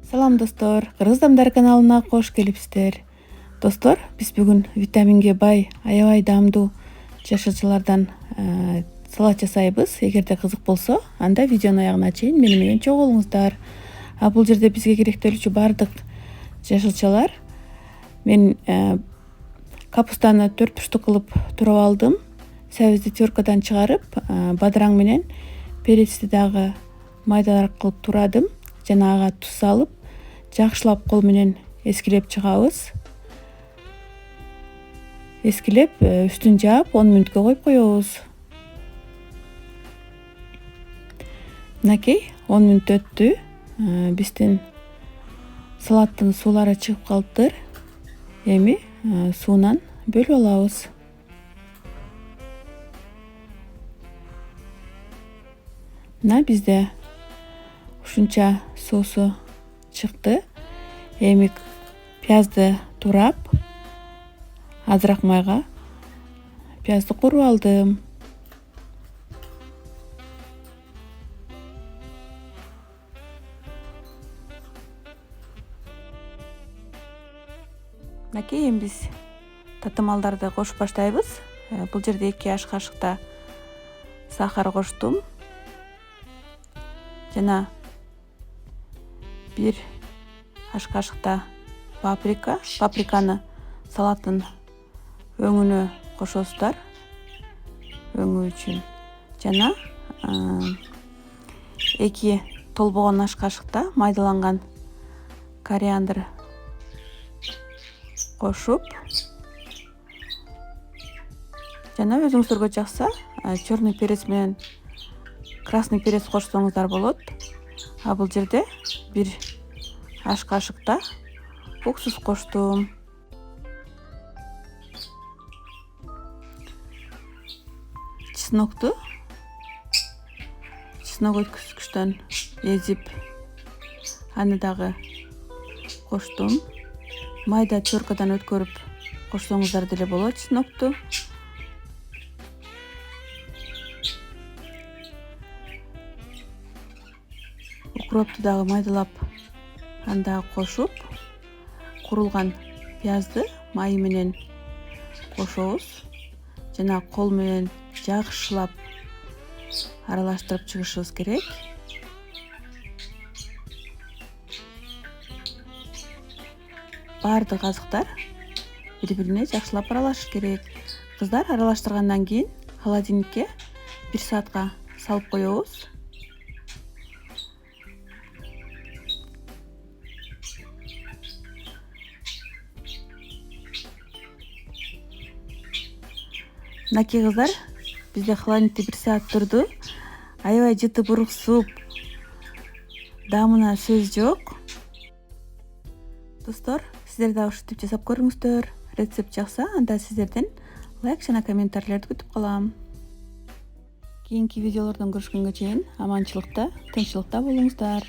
Салам достор, Кыргыз Дамдар каналына кош келипсиздер. Достор, биз бүгүн витаминге бай, аябай даамдуу жашылчалардан салат жасайбыз. Эгерде кызык болсо, анда видеонун аягына чейин мени менен чогуу болуңуздар. Бул жерде бизге керектелүүчү баардык жашылчалар. Мен капустаны 4 буштук кылып туруп алдым. Сабизди теркадан чыгарып, бадыраң менен перецти дагы майдалар кылып турадым. Жана ага туз салып, жакшылап кол менен эскилеп чыгабыз. Эскилеп, үстүн жаап 10 мүнөткө коюп коебуз. Мынакей 10 мүнөт өттү. Биздин салаттын суулары чыгып калыптыр. Эми суунан бөлүп алабыз. Мына бизде ушунча суусу чыкты. Эми пиязды турап, азыраак майга пиязды кууруп алдым. Мынакей эми биз татымалдарды кошуп баштайбыз. Бул жерде 2 аш кашыкта сахар коштум. Жана 1 аш кашыкта паприканы салаттын өңүнө кошосуздар. Өңү үчүн. Жана 2 толбогон аш кашыкта майдаланган кориандр кошуп, жана өзүңүздөргө жакса черный перец менен красный перец кошсоңуздар болот. Бул жерде 1 аш кашыкта уксус коштум. Чеснок өткүзгүчтөн эзип, аны дагы коштум. Майда теркадан өткөрүп кошсоңуздар деле болот чеснокту. Укропту дагы майдалап, аны дагы кошуп, куурулган пиязды майы менен кошобуз. Жана кол менен жакшылап аралаштырып чыгышыбыз керек. Баардык азыктар бири-бирине жакшылап аралашыш керек. Кыздар, аралаштыргандан кийин холодильникке 1 саатка салып коебуз. Мынакей кыздар, бизде холодильникте 1 саат турду. Аябай жыты бурук суп. Даамына сөз жок. Достор, сиздер да ушинтип жасап көрүңүздөр. Рецепт жакса, анда сиздерден лайк жана комментарийлерди күтүп калам. Кийинки видеолордон көрүшкөнгө чейин аманчылыкта, тынччылыкта болуңуздар.